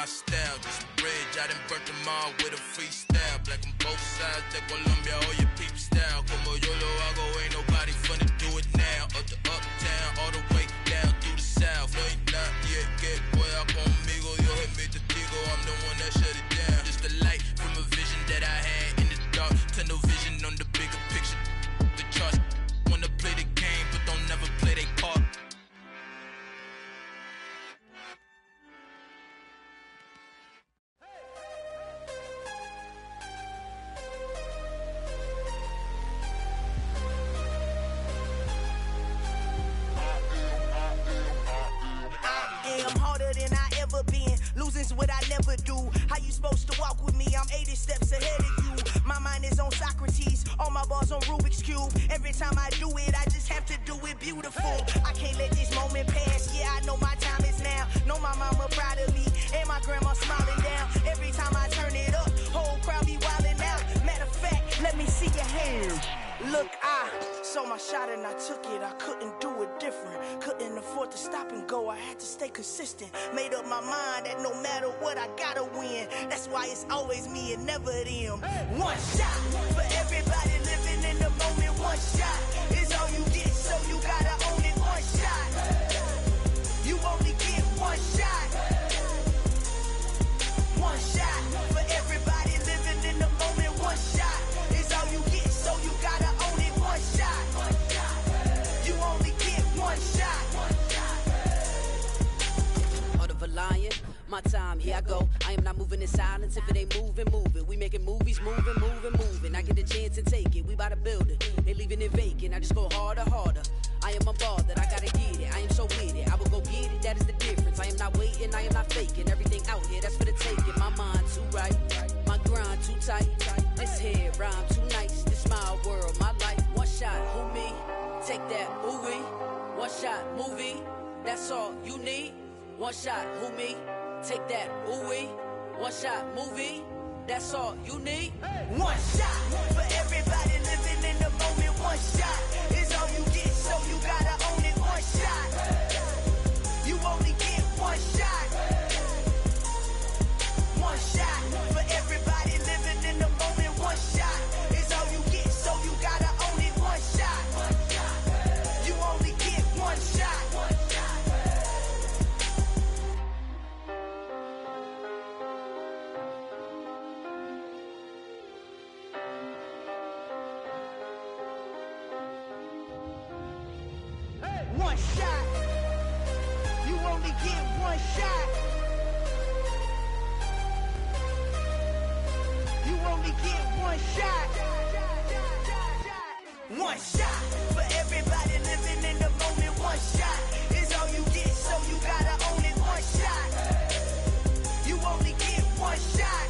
my style. Just a bridge, I done burnt them all with a freestyle. Black on both sides, de Colombia, all your peep style. Como yo lo hago, ain't nobody finna do it now. Up to uptown, all the way down through the south. No, you not yet, get boy, up conmigo. Yo, hit me testigo, I'm the one that shut it down. Just a light from a vision that I had in the dark. Tunnel vision on the bigger picture. The charts wanna play the game, but don't never play their part. Losing's what I never do. How you supposed to walk with me? I'm 80 steps ahead of you. My mind is on Socrates, all my bars on Rubik's Cube. Every time I do it, I just have to do it beautiful. I can't let this moment pass. Yeah, I know my time is now. Know my mama proud of me, and my grandma smiling down. Every time I turn it up, whole crowd be wildin' out. Matter of fact, let me see your hands. Look, I saw my shot and I took it. I couldn't do it different. Couldn't afford to stop and go. I had to stay consistent. Made up my mind that no matter what, I gotta win. That's why it's always me and never them. One shot for everybody living in the moment. One shot is all you get, so you gotta own it. One shot. You only get one shot. One shot for everybody living in the moment. One shot is all you get, so you gotta own it. One shot. You only get one shot. Heart of a lion, my time, here I go. I am not moving in silence. If it ain't moving, move it. We making movies, moving, moving, moving. I get a chance and take it. We bout to build it. They leaving it vacant. I just go harder, harder. I am a ball that I gotta get it. I am so with it. I will go get it. That is the difference. I am not waiting. I am not faking. Everything out here, that's for the taking. My mind too right. My grind too tight. This head rhyme too nice. This my world, my life. One shot, who me? Take that, who we? One shot, movie. That's all you need. One shot, who me? Take that, who we? One shot, movie. That's all you need. One shot for everybody living in the moment. One shot is all you get, so you gotta own it. One shot. You only get one shot. One shot for everybody living in the moment. One shot is all you get, so you gotta own it. One shot. You only get one shot. One shot. You only get one shot. You only get one shot. One shot for everybody living in the moment. One shot is all you get, so you gotta own it. One shot. You only get one shot.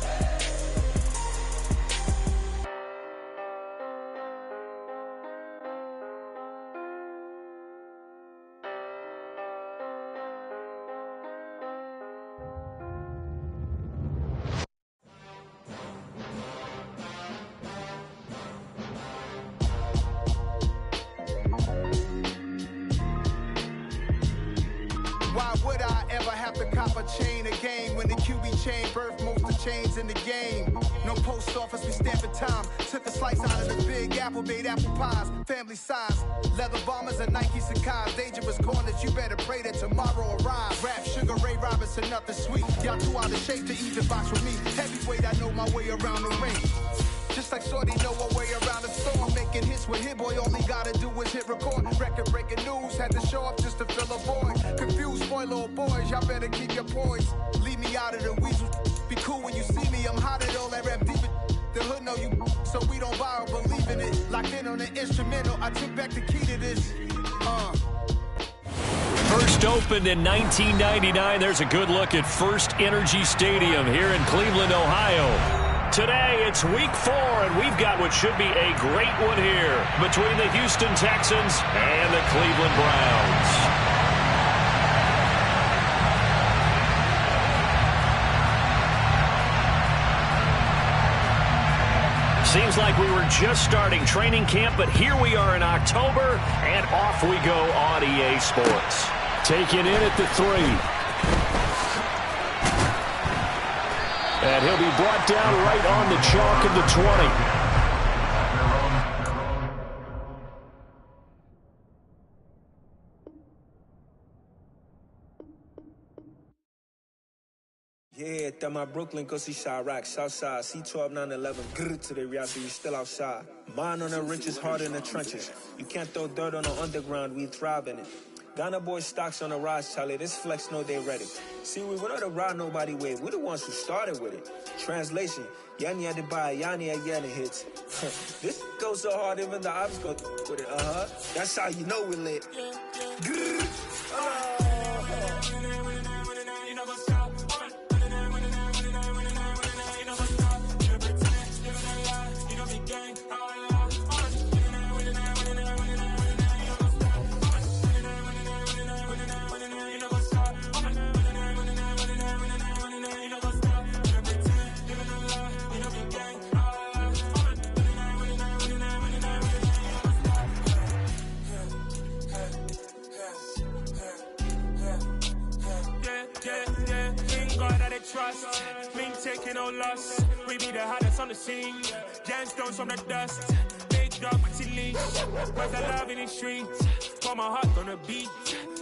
Why would I ever have to cop a chain again when the QB chain birthed most of the chains in the game? No post office, we stamping time. Took a slice out of the big apple, made apple pies, family size. Leather bombers and Nike Sacai's. Dangerous corners, you better pray that tomorrow arrives. Rap, Sugar Ray Robinson, nothing sweet. Y'all too out of shape to even box with me. Heavyweight, I know my way around the ring. Just like Shorty know her way around the storm. Making hits with Hit Boy, all he gotta do is hit record. Record breaking news, had to show up just to fill a void. Confused, spoiled little boys, y'all better keep your poise. Leave me out of the weasel. Be cool when you see me, I'm hot at all that rap deep. The hood know you, so we don't borrow, believe in it. Locked in on the instrumental, I took back the key to this. First opened in 1999, there's a good look at First Energy Stadium here in Cleveland, Ohio. Today, it's week 4, and we've got what should be a great one here between the Houston Texans and the Cleveland Browns. Seems like we were just starting training camp, but here we are in October, and off we go on EA Sports. Taking in at the 3. And he'll be brought down right on the chalk of the 20. Yeah, that my Brooklyn, go see Chirac, Southside, C12, 911, grrr to the reality, we still outside. Mine on the riches, hard in the trenches. You can't throw dirt on the underground, we thrive in it. Ghana boys stocks on the rise, Charlie, this flex know they ready. See, we went on the ride nobody wave, we the ones who started with it. Translation, Yanni had to buy, Yanni again hits. This goes so hard, even the ops go with it, That's how you know we lit. Grrr. Trust, me taking no loss. We be the hottest on the scene. Gemstones from the dust. Big dog, Matty leash. Where's the love in the streets? Pour my heart on the beat.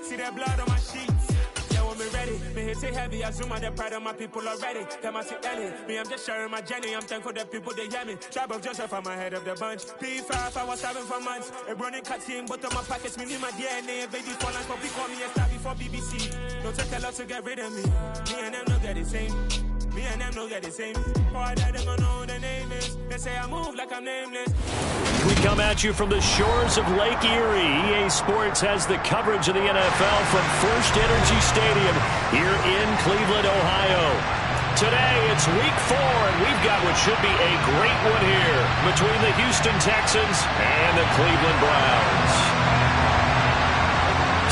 See that blood on my sheets. Yeah, when we ready, me hit it heavy. I zoom out the pride of my people already. Them I see Ellie. Me, I'm just sharing my journey. I'm thankful that people they hear me. Tribe of Joseph, I'm ahead of the bunch. P5, I was having for months. A running cut team, but on my pockets, me need my DNA. Baby, for lunch, but we call me a star before BBC. Don't take a lot to get rid of me. Me and them don't get the same. Me and them don't get the same. Boy, that them don't know the name is. They say I move like I'm nameless. We come at you from the shores of Lake Erie. EA Sports has the coverage of the NFL from First Energy Stadium here in Cleveland, Ohio. Today, it's week 4, and we've got what should be a great one here between the Houston Texans and the Cleveland Browns.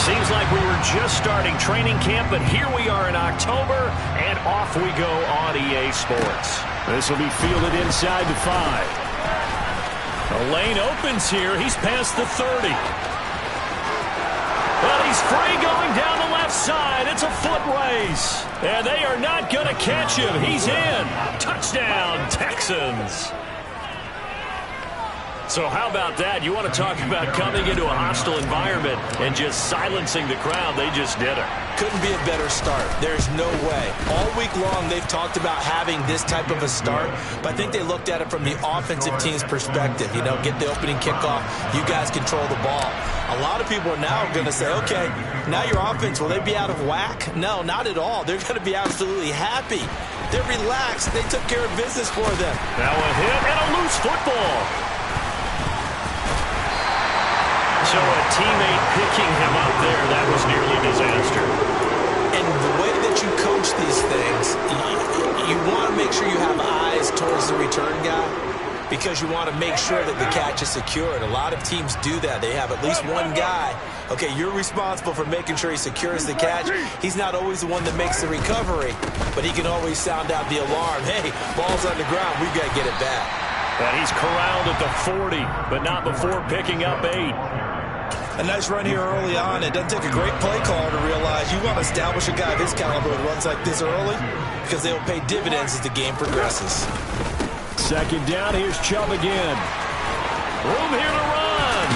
Seems like we were just starting training camp, but here we are in October, and off we go on EA Sports. This will be fielded inside the 5. The lane opens here. He's past the 30. But he's free going down the left side. It's a foot race. And they are not going to catch him. He's in. Touchdown, Texans. So how about that? You want to talk about coming into a hostile environment and just silencing the crowd. They just did it. Couldn't be a better start. There's no way. All week long, they've talked about having this type of a start, but I think they looked at it from the offensive team's perspective. You know, get the opening kickoff. You guys control the ball. A lot of people are now going to say, okay, now your offense, will they be out of whack? No, not at all. They're going to be absolutely happy. They're relaxed. They took care of business for them. Now a hit and a loose football. So a teammate picking him up there, that was nearly disaster. And the way that you coach these things, you want to make sure you have eyes towards the return guy because you want to make sure that the catch is secured. A lot of teams do that. They have at least one guy. Okay, you're responsible for making sure he secures the catch. He's not always the one that makes the recovery, but he can always sound out the alarm. Hey, ball's on the ground. We've got to get it back. And he's corralled at the 40, but not before picking up 8. A nice run here early on. It doesn't take a great play caller to realize you want to establish a guy of his caliber who runs like this early because they will pay dividends as the game progresses. Second down, here's Chubb again. Room here to run.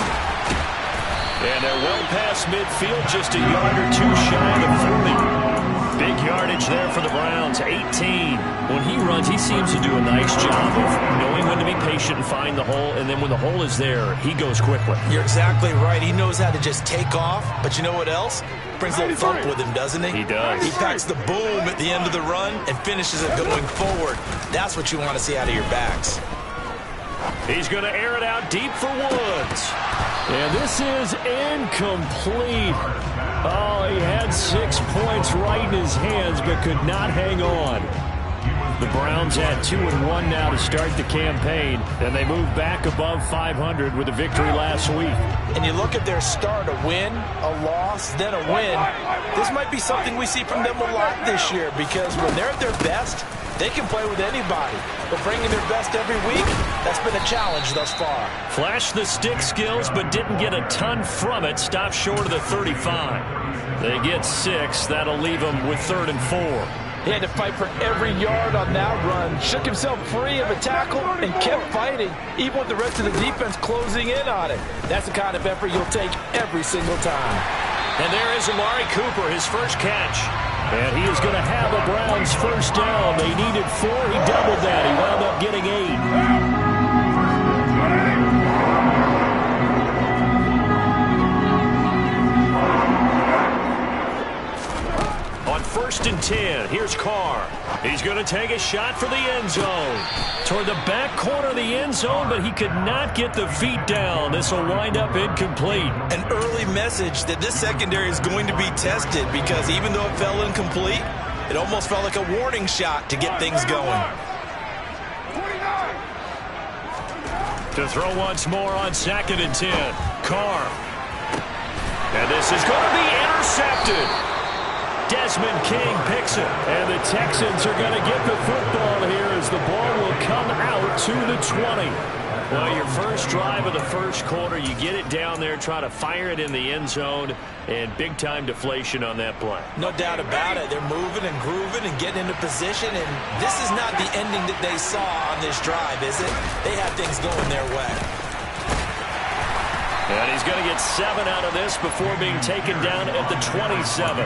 And they're well past midfield, just a yard or two shy of 40. Big yardage there for the Browns, 18. When he runs, he seems to do a nice job of knowing when to be patient and find the hole, and then when the hole is there, he goes quickly. You're exactly right. He knows how to just take off, but you know what else? Brings a little thump with him, doesn't he? He does. He packs the boom at the end of the run and finishes it going forward. That's what you want to see out of your backs. He's going to air it out deep for Woods. And this is incomplete. Oh, he had 6 points right in his hands, but could not hang on. The Browns had 2-1 now to start the campaign, and they moved back above 500 with a victory last week. And you look at their start, a win, a loss, then a win. This might be something we see from them a lot this year because when they're at their best, they can play with anybody. But bringing their best every week, that's been a challenge thus far. Flashed the stick skills, but didn't get a ton from it. Stopped short of the 35. They get 6. That'll leave them with 3rd and 4. He had to fight for every yard on that run, shook himself free of a tackle, and kept fighting, even with the rest of the defense closing in on it. That's the kind of effort you'll take every single time. And there is Amari Cooper, his first catch. And he is going to have the Browns first down. They needed 4. He doubled that. He wound up getting 8. First and 10. Here's Carr. He's going to take a shot for the end zone. Toward the back corner of the end zone, but he could not get the feet down. This will wind up incomplete. An early message that this secondary is going to be tested because even though it fell incomplete, it almost felt like a warning shot to get things going. To throw once more on 2nd and 10. Carr. And this is going to be intercepted. Desmond King picks it, and the Texans are going to get the football here as the ball will come out to the 20. Well, your first drive of the first quarter, you get it down there, try to fire it in the end zone, and big-time deflation on that play. No doubt about it. They're moving and grooving and getting into position, and this is not the ending that they saw on this drive, is it? They had things going their way. And he's going to get 7 out of this before being taken down at the 27.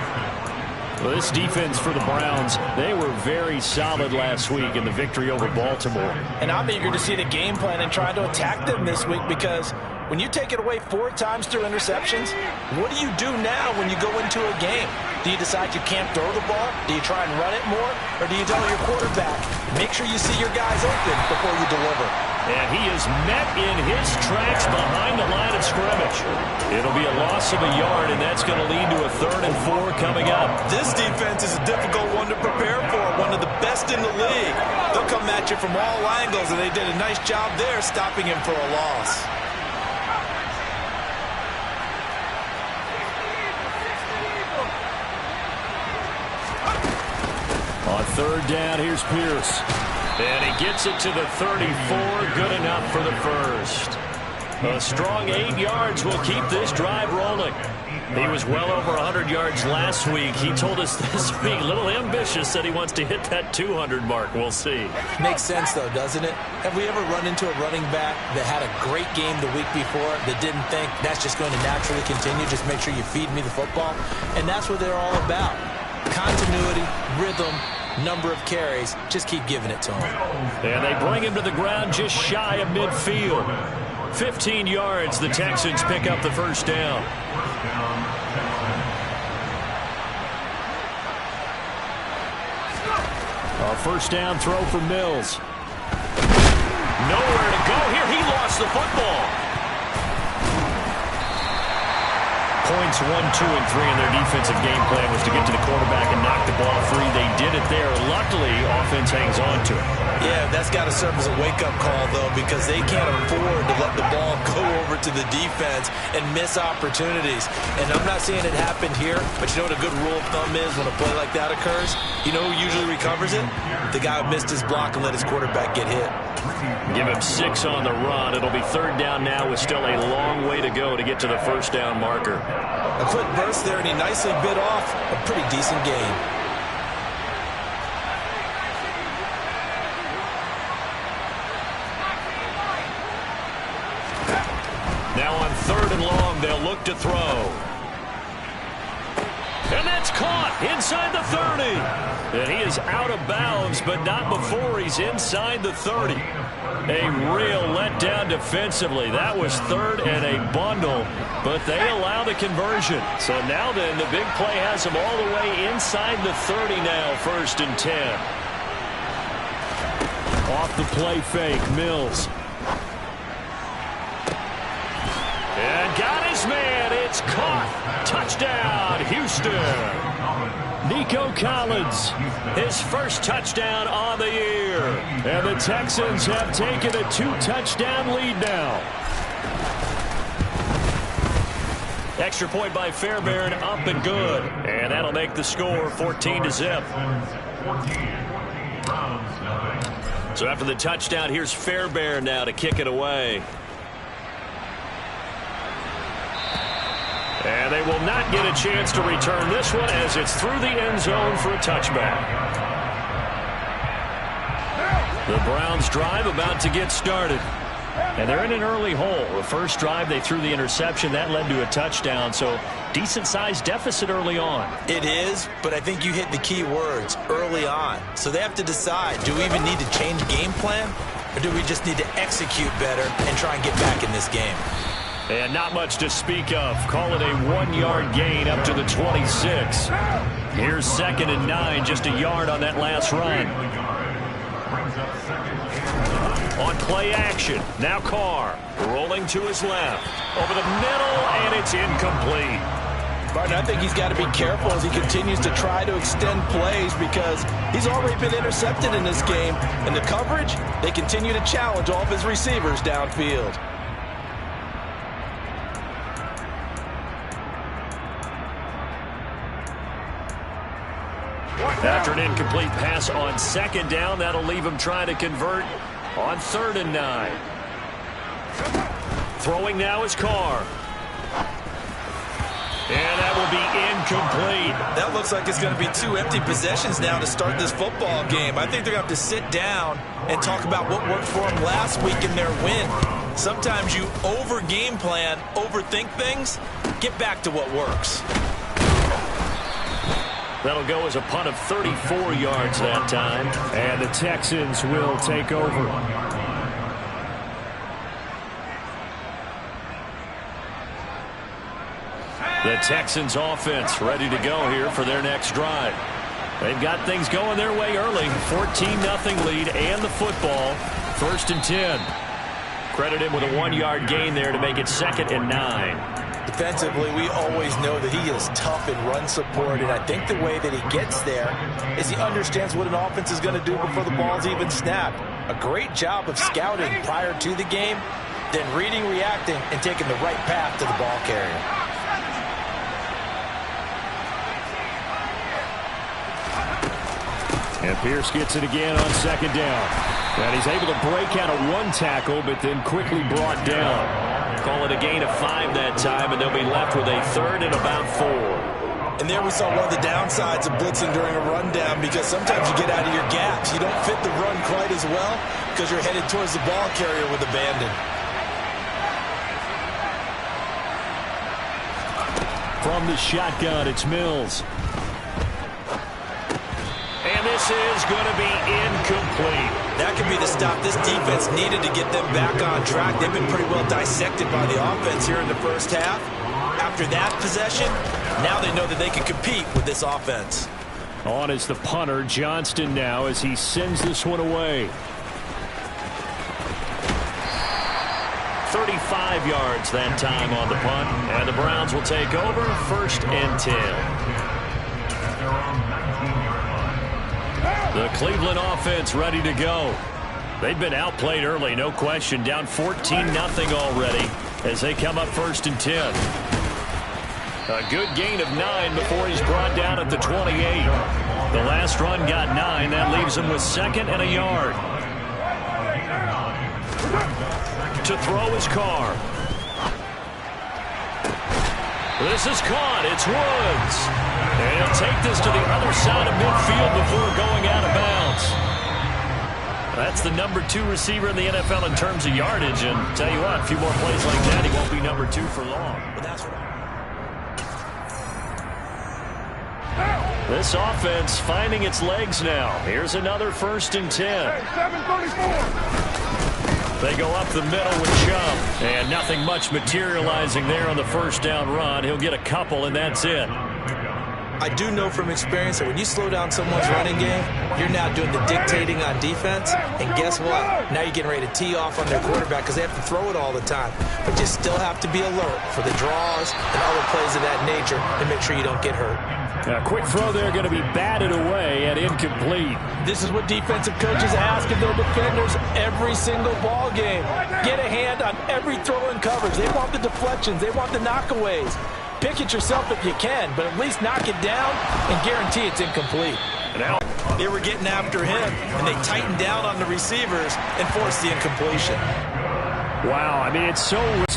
Well, this defense for the Browns, they were very solid last week in the victory over Baltimore. And I'm eager to see the game plan and try to attack them this week because when you take it away 4 times through interceptions, what do you do now when you go into a game? Do you decide you can't throw the ball? Do you try and run it more? Or do you tell your quarterback, make sure you see your guys open before you deliver? And he is met in his tracks behind the line of scrimmage. It'll be a loss of a yard, and that's going to lead to a 3rd and 4 coming up. This defense is a difficult one to prepare for, one of the best in the league. They'll come at you from all angles, and they did a nice job there stopping him for a loss. On 3rd down, here's Pierce. And he gets it to the 34, good enough for the first. A strong 8 yards will keep this drive rolling. He was well over 100 yards last week. He told us this week, a little ambitious, said he wants to hit that 200 mark. We'll see. Makes sense, though, doesn't it? Have we ever run into a running back that had a great game the week before that didn't think that's just going to naturally continue? Just make sure you feed me the football. And that's what they're all about. Continuity, rhythm, number of carries. Just keep giving it to him. And they bring him to the ground just shy of midfield. 15 yards, the Texans pick up the first down. Our first down throw for Mills. Nowhere to go here. He lost the football. Points 1, 2, and 3 in their defensive game plan was to get to the quarterback and knock the ball free. They did it there. Luckily, offense hangs on to it. Yeah, that's got to serve as a wake-up call, though, because they can't afford to let the ball go over to the defense and miss opportunities. And I'm not saying it happened here, but you know what a good rule of thumb is when a play like that occurs? You know who usually recovers it? The guy who missed his block and let his quarterback get hit. Give him 6 on the run. It'll be 3rd down now with still a long way to go to get to the first down marker. A quick burst there, and he nicely bit off a pretty decent gain. Now on 3rd and long, they'll look to throw. And that's caught inside the 30. And he is out of bounds, but not before he's inside the 30. A real letdown defensively. That was 3rd and a bundle, but they allow the conversion. So now then, the big play has him all the way inside the 30 now, 1st and 10. Off the play fake, Mills. And got his man. It's caught. Touchdown, Houston. Nico Collins, his first touchdown on the year. And the Texans have taken a 2-touchdown lead now. Extra point by Fairbairn, up and good. And that'll make the score 14-0. So after the touchdown, here's Fairbairn now to kick it away. And they will not get a chance to return this one as it's through the end zone for a touchback. The Browns drive about to get started. And they're in an early hole. The first drive, they threw the interception. That led to a touchdown. So decent-sized deficit early on. It is, but I think you hit the key words, early on. So they have to decide, do we even need to change game plan? Or do we just need to execute better and try and get back in this game? And not much to speak of. Call it a 1-yard gain up to the 26. Here's 2nd and 9, just a yard on that last run. On play action, now Carr rolling to his left. Over the middle, and it's incomplete. Martin, I think he's got to be careful as he continues to try to extend plays because he's already been intercepted in this game. And the coverage, they continue to challenge all of his receivers downfield. After an incomplete pass on 2nd down, that'll leave him trying to convert on 3rd and 9. Throwing now is Carr. And that will be incomplete. That looks like it's going to be 2 empty possessions now to start this football game. I think they're going to have to sit down and talk about what worked for them last week in their win. Sometimes you over-game plan, overthink things. Get back to what works. That'll go as a punt of 34 yards that time. And the Texans will take over. The Texans offense ready to go here for their next drive. They've got things going their way early. 14-0 lead and the football. 1st and 10. Credit him with a 1-yard gain there to make it 2nd and 9. Defensively, we always know that he is tough in run support, and I think the way that he gets there is he understands what an offense is going to do before the ball's even snapped. A great job of scouting prior to the game, then reading, reacting, and taking the right path to the ball carrier. And Pierce gets it again on 2nd down. And he's able to break out of 1 tackle, but then quickly brought down. Call it a gain of 5 that time, and they'll be left with a 3rd and about 4. And there we saw one of the downsides of blitzing during a rundown because sometimes you get out of your gaps. You don't fit the run quite as well because you're headed towards the ball carrier with abandon. From the shotgun, it's Mills. And this is going to be incomplete. That could be the stop this defense needed to get them back on track. They've been pretty well dissected by the offense here in the first half. After that possession, now they know that they can compete with this offense. On is the punter, Johnston, now as he sends this one away. 35 yards that time on the punt. And the Browns will take over 1st and 10. The Cleveland offense ready to go. They've been outplayed early, no question. Down 14-0 already as they come up 1st and 10. A good gain of 9 before he's brought down at the 28. The last run got 9. That leaves him with 2nd and a yard. To throw is Carr. This is caught. It's Woods. And he'll take this to the other side of midfield before going out of bounds. That's the number 2 receiver in the NFL in terms of yardage. And tell you what, a few more plays like that, he won't be number 2 for long. But that's what this offense finding its legs now. Here's another 1st and 10. 7:34. They go up the middle with Chubb. And nothing much materializing there on the 1st down run. He'll get a couple, and that's it. I do know from experience that when you slow down someone's running game, you're now doing the dictating on defense. And guess what? Now you're getting ready to tee off on their quarterback because they have to throw it all the time. But you still have to be alert for the draws and other plays of that nature to make sure you don't get hurt. A quick throw there going to be batted away and incomplete. This is what defensive coaches ask of their defenders every single ball game. Get a hand on every throw in coverage. They want the deflections. They want the knockaways. Pick it yourself if you can, but at least knock it down and guarantee it's incomplete. Now they were getting after him, and they tightened down on the receivers and forced the incompletion. Wow, I mean, it's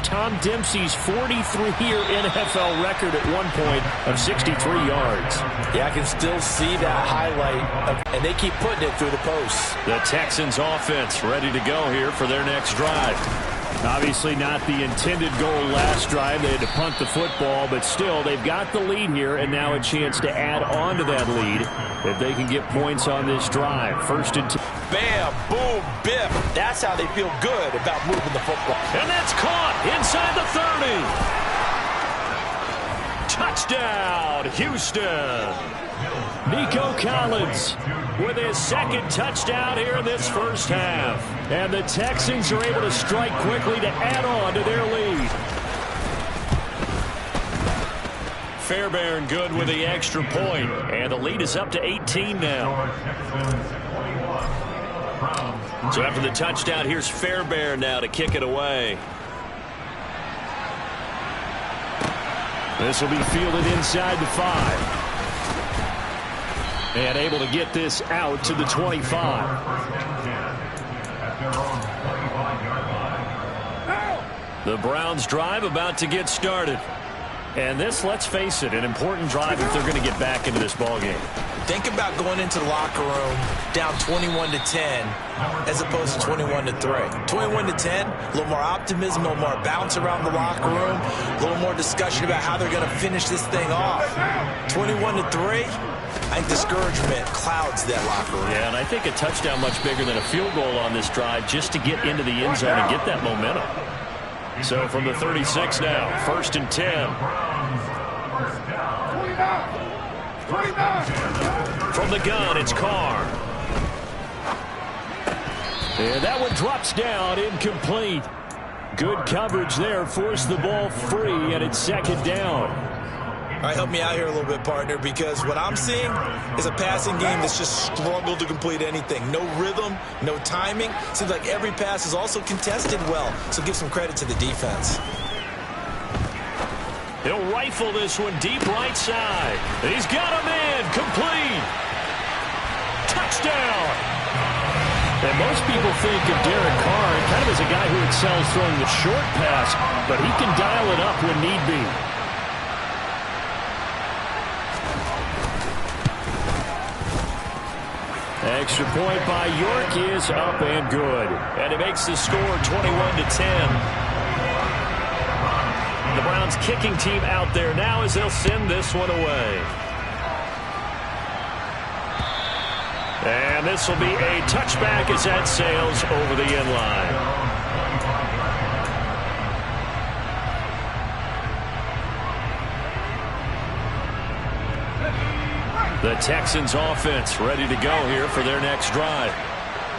Tom Dempsey's 43-year NFL record at one point of 63 yards. Yeah, I can still see that highlight, and they keep putting it through the posts. The Texans offense ready to go here for their next drive. Obviously not the intended goal last drive. They had to punt the football, but still, they've got the lead here, and now a chance to add on to that lead if they can get points on this drive. 1st and 10. Bam, boom, biff. That's how they feel good about moving the football. And that's caught inside the 30. Touchdown, Houston. Nico Collins with his 2nd touchdown here in this first half. And the Texans are able to strike quickly to add on to their lead. Fairbairn good with the extra point. And the lead is up to 18 now. So after the touchdown, here's Fairbairn now to kick it away. This will be fielded inside the 5. And able to get this out to the 25. The Browns drive about to get started. And this, let's face it, an important drive if they're going to get back into this ballgame. Think about going into the locker room down 21-10 as opposed to 21-3. 21-10, a little more optimism, a little more bounce around the locker room, a little more discussion about how they're going to finish this thing off. 21-3, I think discouragement clouds that locker room. Yeah, and I think a touchdown much bigger than a field goal on this drive just to get into the end zone and get that momentum. So from the 36 now, 1st and 10. From the gun, it's Carr. And that one drops down, incomplete. Good coverage there, forced the ball free, and it's 2nd down. All right, help me out here a little bit, partner, because what I'm seeing is a passing game that's just struggled to complete anything. No rhythm, no timing. Seems like every pass is also contested well, so give some credit to the defense. He'll rifle this one deep right side. He's got him in, complete. Touchdown. And most people think of Derek Carr kind of as a guy who excels throwing the short pass, but he can dial it up when need be. Extra point by York is up and good. And it makes the score 21-10. The Browns kicking team out there now as they'll send this one away. And this will be a touchback as that sails over the end line. The Texans offense ready to go here for their next drive.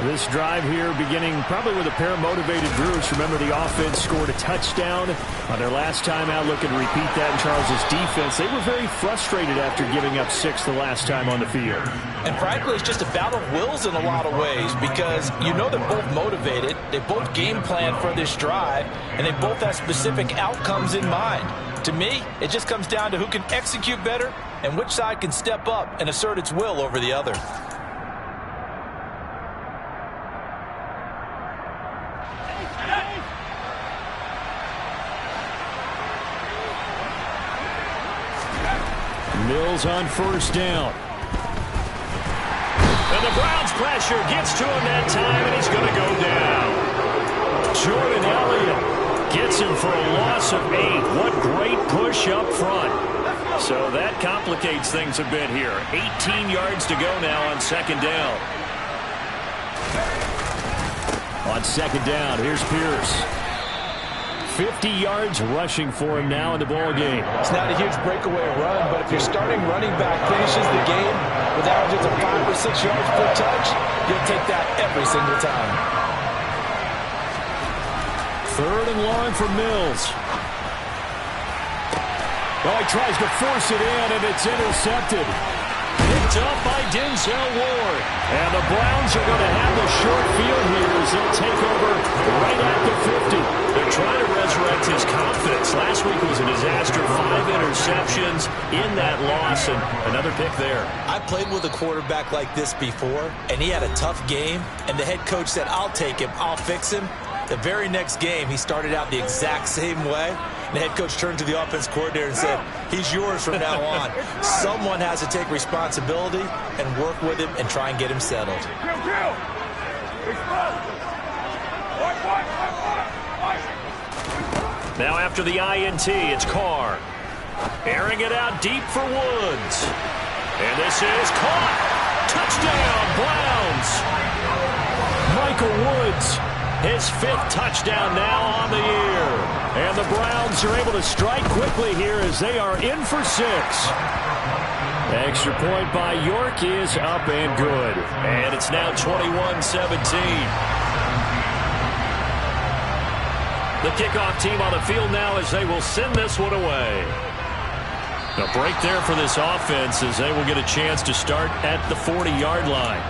This drive here beginning probably with a pair of motivated groups. Remember, the offense scored a touchdown on their last time out. Looking to repeat that in Charles's defense. They were very frustrated after giving up 6 the last time on the field. And frankly, it's just a battle of wills in a lot of ways because you know they're both motivated. They both game plan for this drive, and they both have specific outcomes in mind. To me, it just comes down to who can execute better and which side can step up and assert its will over the other. Mills on 1st down. And the Browns pressure gets to him that time, and he's going to go down. Jordan Elliott gets him for a loss of 8. What great push up front. So that complicates things a bit here. 18 yards to go now on 2nd down. On 2nd down, here's Pierce. 50 yards rushing for him now in the ball game. It's not a huge breakaway run, but if your starting running back finishes the game with averages of 5 or 6 yards per touch, you'll take that every single time. 3rd and long for Mills. Oh, he tries to force it in, and it's intercepted. Picked up by Denzel Ward. And the Browns are going to have the short field here as they'll take over right at the 50. They're trying to resurrect his confidence. Last week was a disaster. 5 interceptions in that loss, and another pick there. I played with a quarterback like this before, and he had a tough game, and the head coach said, I'll take him, I'll fix him. The very next game, he started out the exact same way. And the head coach turned to the offense coordinator and said, he's yours from now on. Someone has to take responsibility and work with him and try and get him settled. Now after the INT, it's Carr. Airing it out deep for Woods. And this is caught. Touchdown, Browns. Michael Woods, his 5th touchdown now on the year. And the Browns are able to strike quickly here as they are in for 6. Extra point by York is up and good. And it's now 21-17. The kickoff team on the field now as they will send this one away. A break there for this offense as they will get a chance to start at the 40-yard line.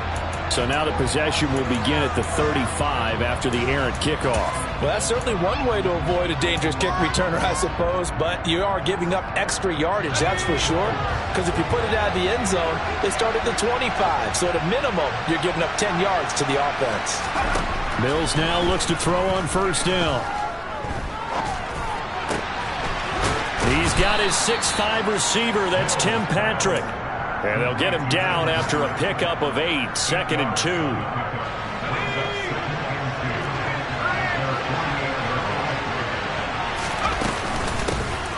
So now the possession will begin at the 35 after the errant kickoff. Well, that's certainly one way to avoid a dangerous kick returner, I suppose, but you are giving up extra yardage, that's for sure, because if you put it out of the end zone, they start at the 25, so at a minimum, you're giving up 10 yards to the offense. Mills now looks to throw on first down. He's got his 6'5 receiver, that's Tim Patrick. And they'll get him down after a pickup of 8, 2nd and 2.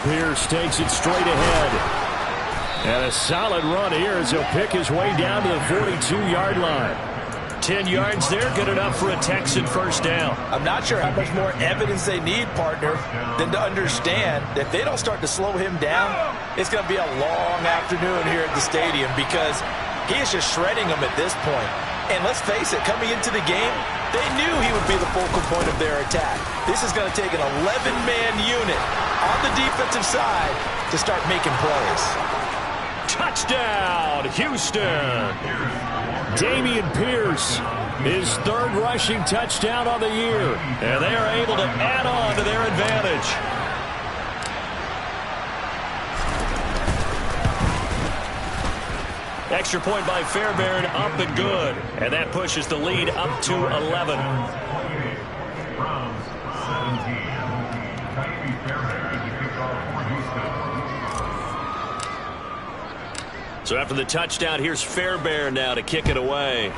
Pierce takes it straight ahead. And a solid run here as he'll pick his way down to the 42-yard line. 10 yards there, good enough for a Texan first down. I'm not sure how much more evidence they need, partner, than to understand that if they don't start to slow him down, it's going to be a long afternoon here at the stadium because he is just shredding them at this point. And let's face it, coming into the game, they knew he would be the focal point of their attack. This is going to take an 11-man unit on the defensive side to start making plays. Touchdown, Houston! Dameon Pierce, his 3rd rushing touchdown of the year. And they are able to add on to their advantage. Extra point by Fairbairn, up and good. And that pushes the lead up to 11. So after the touchdown, here's Fairbairn now to kick it away.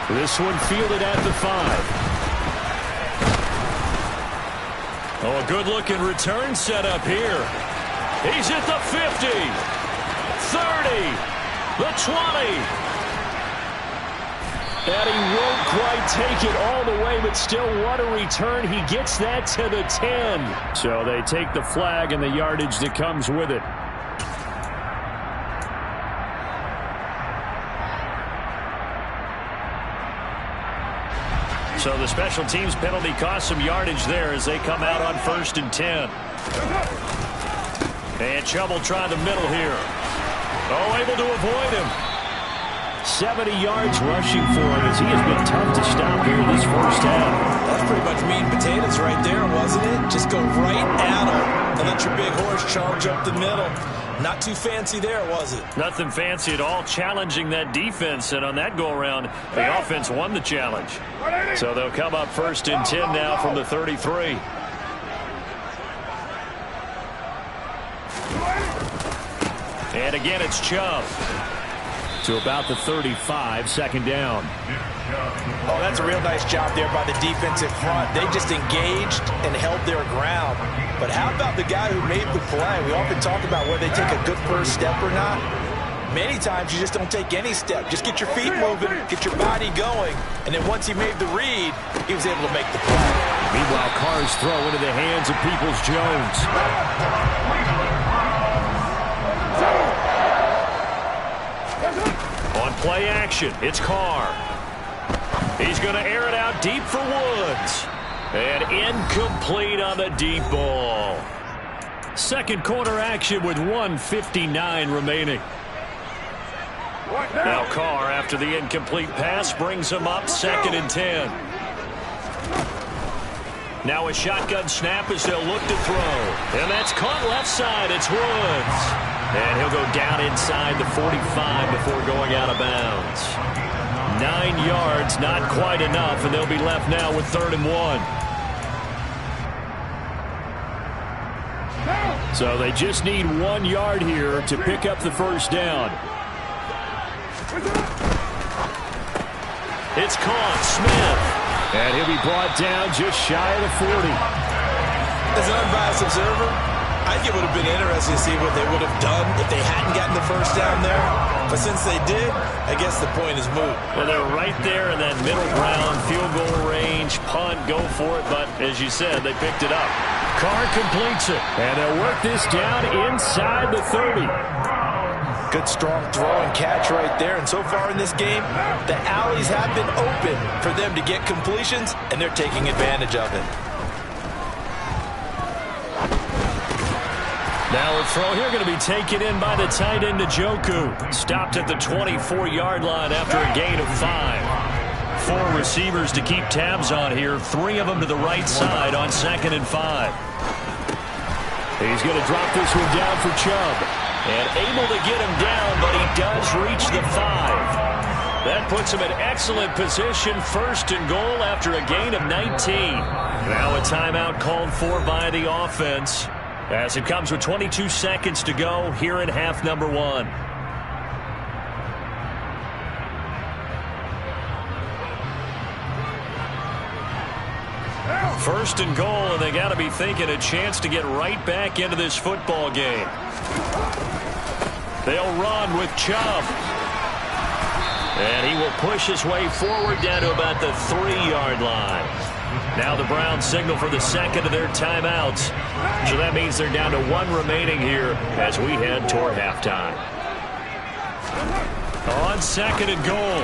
This one fielded at the 5. Oh, a good-looking return set up here. He's at the 50, 30, the 20. And he won't quite take it all the way, but still what a return. He gets that to the 10. So they take the flag and the yardage that comes with it. So the special teams penalty cost some yardage there as they come out on 1st and 10. And Chubb trying the middle here. Oh, able to avoid him. 70 yards rushing for him as he has been tough to stop here this first half. That's pretty much meat and potatoes right there, wasn't it? Just go right at him and let your big horse charge up the middle. Not too fancy there, was it? Nothing fancy at all, challenging that defense, and on that go-around, the offense won the challenge. So they'll come up 1st and 10 now from the 33. And again, it's Chubb. To about the 35, 2nd down. Oh, that's a real nice job there by the defensive front. They just engaged and held their ground. But how about the guy who made the play? We often talk about whether they take a good first step or not. Many times you just don't take any step. Just get your feet moving, get your body going, and then once he made the read, he was able to make the play. Meanwhile, Carr's throw into the hands of Peoples-Jones. On play action, it's Carr. He's going to air it out deep for Woods. And incomplete on the deep ball. Second quarter action with 1:59 remaining. Now Carr, after the incomplete pass, brings him up 2nd and 10. Now a shotgun snap as they'll look to throw. And that's caught left side. It's Woods. And he'll go down inside the 45 before going out of bounds. 9 yards, not quite enough, and they'll be left now with 3rd and 1. So they just need 1 yard here to pick up the first down. It's caught. Smith. And he'll be brought down just shy of the 40. As an unbiased observer, I think it would have been interesting to see what they would have done if they hadn't gotten the first down there. But since they did, I guess the point is moot. Well, they're right there in that middle ground, field goal range, punt, go for it. But as you said, they picked it up. Carr completes it. And they'll work this down inside the 30. Good strong throw and catch right there. And so far in this game, the alleys have been open for them to get completions, and they're taking advantage of it. Now a throw here going to be taken in by the tight end Njoku. Stopped at the 24-yard line after a gain of 5. 4 receivers to keep tabs on here. 3 of them to the right side on 2nd and 5. He's going to drop this one down for Chubb. And able to get him down, but he does reach the 5. That puts him in excellent position. 1st and goal after a gain of 19. Now a timeout called for by the offense, as it comes with 22 seconds to go here in half number 1. First and goal, and they got to be thinking a chance to get right back into this football game. They'll run with Chubb. And he will push his way forward down to about the 3-yard line. Now the Browns signal for the second of their timeouts. So that means they're down to 1 remaining here as we head toward halftime. On 2nd and goal,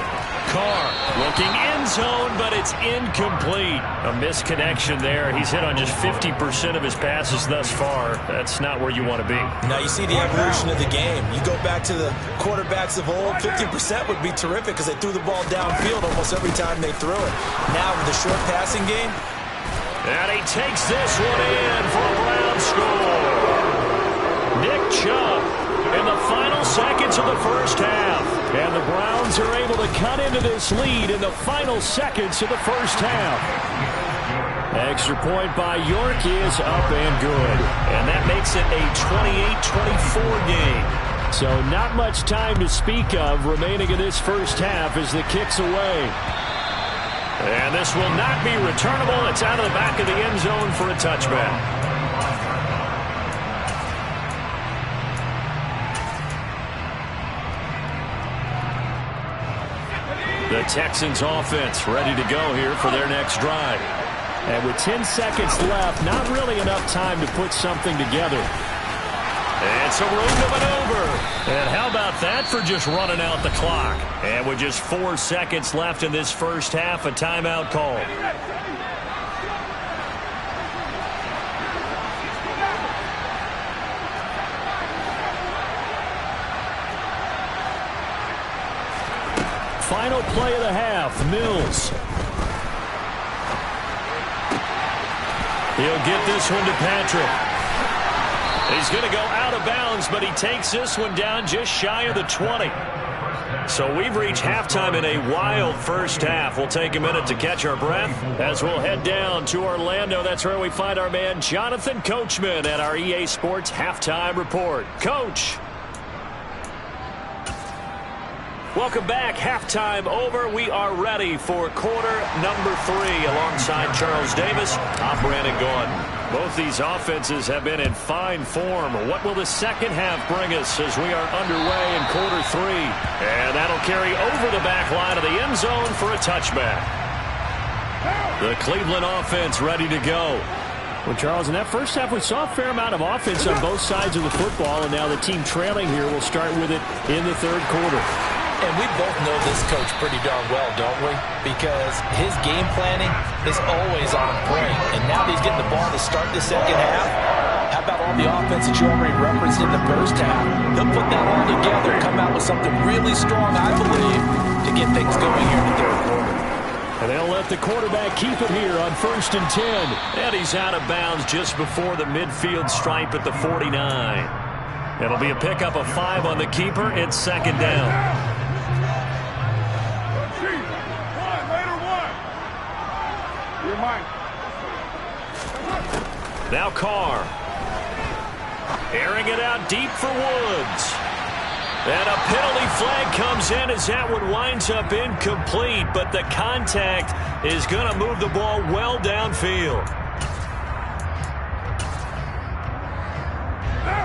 Carr looking end zone, but it's incomplete. A misconnection there. He's hit on just 50% of his passes thus far. That's not where you want to be. Now you see the evolution of the game. You go back to the quarterbacks of old, 50% would be terrific because they threw the ball downfield almost every time they threw it. Now with the short passing game. And he takes this one in for a Brown score. Nick Chubb in the final seconds of the first half. And the Browns are able to cut into this lead in the final seconds of the first half. Extra point by York is up and good. And that makes it a 28-24 game. So not much time to speak of remaining in this first half as the kick's away. And this will not be returnable. It's out of the back of the end zone for a touchback. The Texans offense ready to go here for their next drive. And with 10 seconds left, not really enough time to put something together. And some room to maneuver. And how about that for just running out the clock? And with just 4 seconds left in this first half, a timeout call. Final play of the half, Mills. He'll get this one to Patrick. He's going to go out of bounds, but he takes this one down just shy of the 20. So we've reached halftime in a wild first half. We'll take a minute to catch our breath as we'll head down to Orlando. That's where we find our man Jonathan Coachman at our EA Sports Halftime Report. Coach. Welcome back. Halftime over. We are ready for quarter number 3 alongside Charles Davis. I'm Brandon Gordon. Both these offenses have been in fine form. What will the second half bring us as we are underway in quarter 3? And that'll carry over the back line of the end zone for a touchback. The Cleveland offense ready to go. Well, Charles, in that first half, we saw a fair amount of offense on both sides of the football, and now the team trailing here will start with it in the third quarter. And we both know this coach pretty darn well, don't we? Because his game planning is always on point. And now that he's getting the ball to start the second half, how about all the offense that you already referenced in the first half? He'll put that all together and come out with something really strong, I believe, to get things going here in the third quarter. And they'll let the quarterback keep it here on 1st and 10. And he's out of bounds just before the midfield stripe at the 49. It'll be a pickup of 5 on the keeper. It's second down. Now Carr. Airing it out deep for Woods. And a penalty flag comes in as that one winds up incomplete, but the contact is going to move the ball well downfield.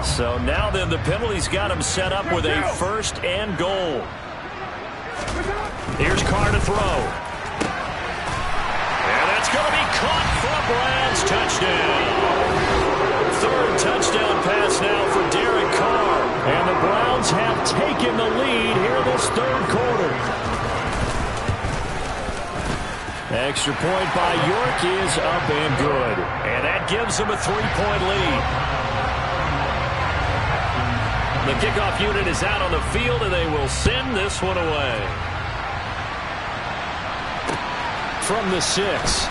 So now then the penalty's got him set up with a 1st and goal. Here's Carr to throw. And that's going to be caught for a Browns touchdown. 3rd touchdown pass now for Derek Carr. And the Browns have taken the lead here this 3rd quarter. Extra point by York is up and good. And that gives them a 3-point lead. The kickoff unit is out on the field, and they will send this one away. From the 6.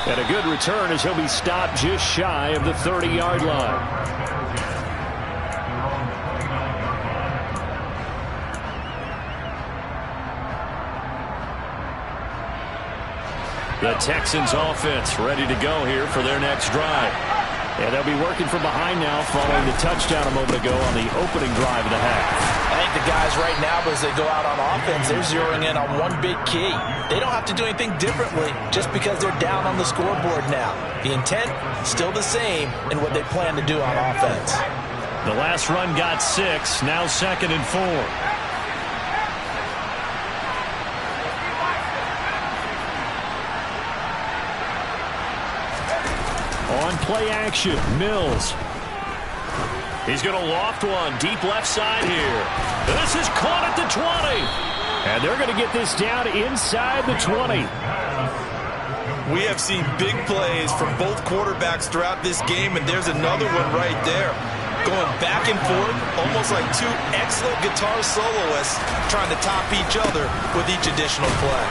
And a good return as he'll be stopped just shy of the 30-yard line. The Texans offense ready to go here for their next drive. And they'll be working from behind now following the touchdown a moment ago on the opening drive of the half. I think the guys right now, as they go out on offense, they're zeroing in on one big key. They don't have to do anything differently just because they're down on the scoreboard now. The intent, still the same in what they plan to do on offense. The last run got 6, now 2nd and 4. On play action, Mills. He's going to loft one deep left side here. This is caught at the 20. And they're going to get this down inside the 20. We have seen big plays from both quarterbacks throughout this game, and there's another one right there. Going back and forth, almost like 2 excellent guitar soloists trying to top each other with each additional play.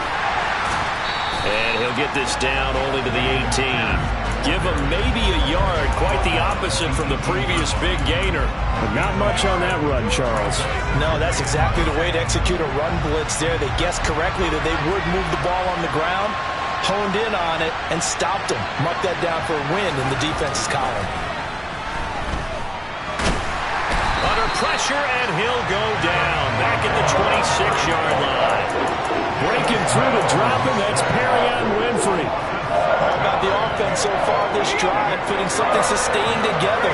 And he'll get this down only to the 18. Give him maybe a yard, quite the opposite from the previous big gainer. But not much on that run, Charles. No, that's exactly the way to execute a run blitz there. They guessed correctly that they would move the ball on the ground, honed in on it, and stopped him. Marked that down for a win in the defense's column. Under pressure, and he'll go down back at the 26-yard line. Breaking through to drop him, that's Perrion Winfrey. All about the offense so far this drive, putting something sustained together.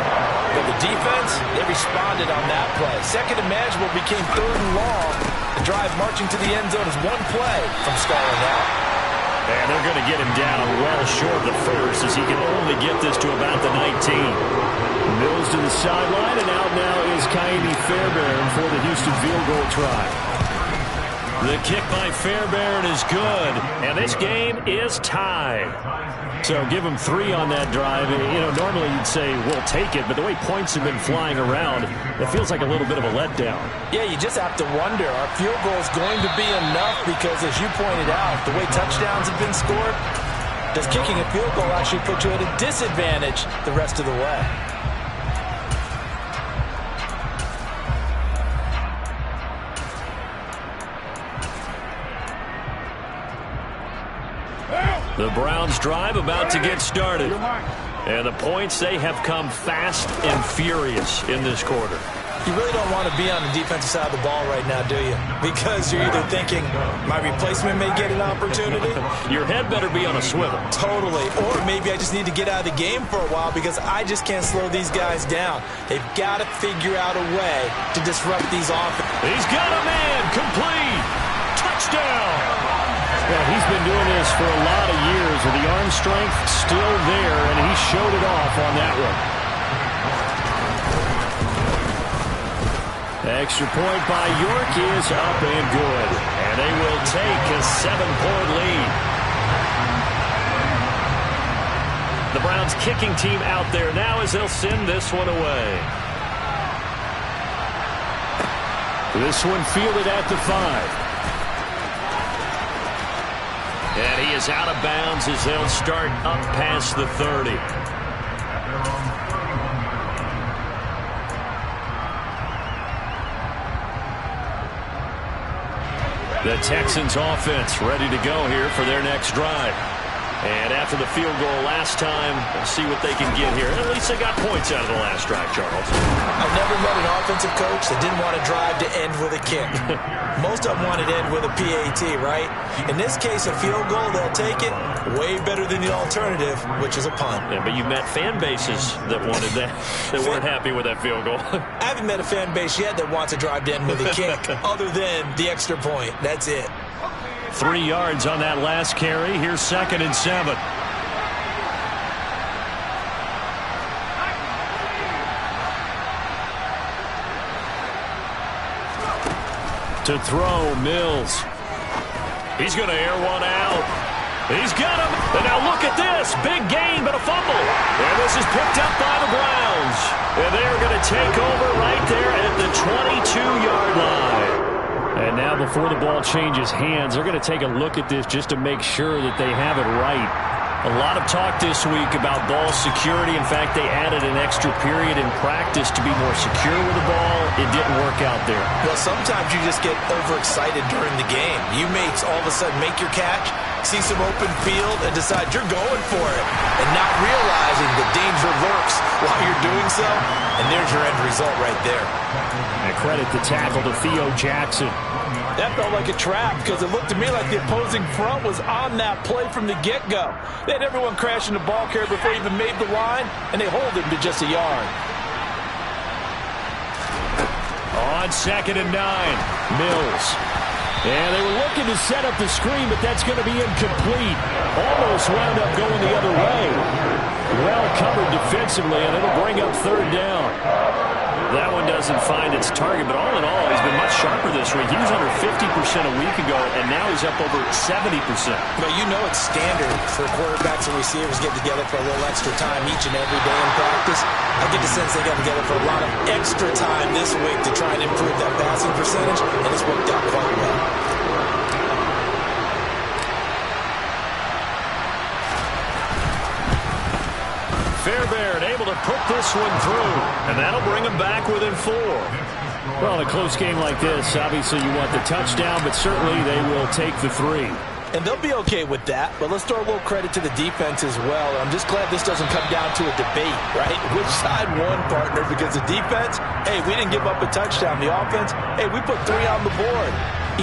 But the defense, they responded on that play. Second and manageable became 3rd and long. The drive marching to the end zone is one play from stalling out. And they're going to get him down well short of the 1st as he can only get this to about the 19. Mills to the sideline, and out now is Kaimi Fairbairn for the Houston field goal try. The kick by Fairbairn is good, and this game is tied. So give him 3 on that drive. You know, normally you'd say, we'll take it, but the way points have been flying around, it feels like a little bit of a letdown. Yeah, you just have to wonder, are field goals going to be enough? Because as you pointed out, the way touchdowns have been scored, does kicking a field goal actually put you at a disadvantage the rest of the way? The Browns drive about to get started. And the points, they have come fast and furious in this quarter. You really don't want to be on the defensive side of the ball right now, do you? Because you're either thinking, my replacement may get an opportunity. Your head better be on a swivel. Totally. Or maybe I just need to get out of the game for a while because I just can't slow these guys down. They've got to figure out a way to disrupt these offenses. He's got a man. Complete. Touchdown. Well, he's been doing this for a lot of years with the arm strength still there, and he showed it off on that one. Extra point by York is up and good. And they will take a 7-point lead. The Browns kicking team out there now as they'll send this one away. This one fielded at the 5. And he is out of bounds as they'll start up past the 30. The Texans offense ready to go here for their next drive. And after the field goal last time, we'll see what they can get here. At least they got points out of the last drive, Charles. I've never met an offensive coach that didn't want to drive to end with a kick. Most of them wanted to end with a PAT, right? In this case, a field goal, they'll take it. Way better than the alternative, which is a punt. Yeah, but you've met fan bases that wanted that, that weren't happy with that field goal. I haven't met a fan base yet that wants to drive to end with a kick, other than the extra point. That's it. 3 yards on that last carry. Here's 2nd and 7. To throw, Mills. He's going to air one out. He's got him. And now look at this. Big gain, but a fumble. And this is picked up by the Browns. And they're going to take over right there at the 22-yard line. And now before the ball changes hands, they're going to take a look at this just to make sure that they have it right. A lot of talk this week about ball security. In fact, they added an extra period in practice to be more secure with the ball. It didn't work out there. Well, sometimes you just get overexcited during the game. You may all of a sudden make your catch, see some open field, and decide you're going for it, and not realizing the danger lurks while you're doing so, and there's your end result right there. And credit the tackle to Theo Jackson. That felt like a trap because it looked to me like the opposing front was on that play from the get-go. They had everyone crashing the ball carrier before he even made the line, and they hold him to just a yard. On 2nd and 9, Mills. And they were looking to set up the screen, but that's going to be incomplete. Almost wound up going the other way. Well covered defensively, and it'll bring up 3rd down. That one doesn't find its target, but all in all, he's been much sharper this week. He was under 50% a week ago, and now he's up over 70%. But you know it's standard for quarterbacks and receivers get together for a little extra time each and every day in practice. I get the sense they got together for a lot of extra time this week to try and improve that passing percentage, and it's worked out quite well. Fairbairn able to put this one through, and that'll bring him back within 4. Well, in a close game like this, obviously you want the touchdown, but certainly they will take the 3. And they'll be okay with that, but let's throw a little credit to the defense as well. I'm just glad this doesn't come down to a debate, right? Which side won, partner? Because the defense, hey, we didn't give up a touchdown. The offense, hey, we put 3 on the board.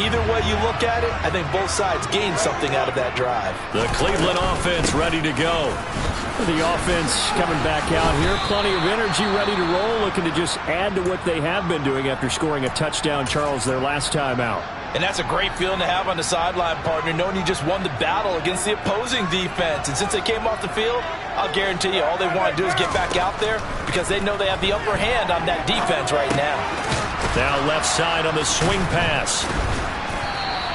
Either way you look at it, I think both sides gained something out of that drive. The Cleveland offense ready to go. The offense coming back out here. Plenty of energy, ready to roll, looking to just add to what they have been doing after scoring a touchdown, Charles, their last time out. And that's a great feeling to have on the sideline, partner, knowing you just won the battle against the opposing defense. And since they came off the field, I'll guarantee you all they want to do is get back out there because they know they have the upper hand on that defense right now. Now left side on the swing pass.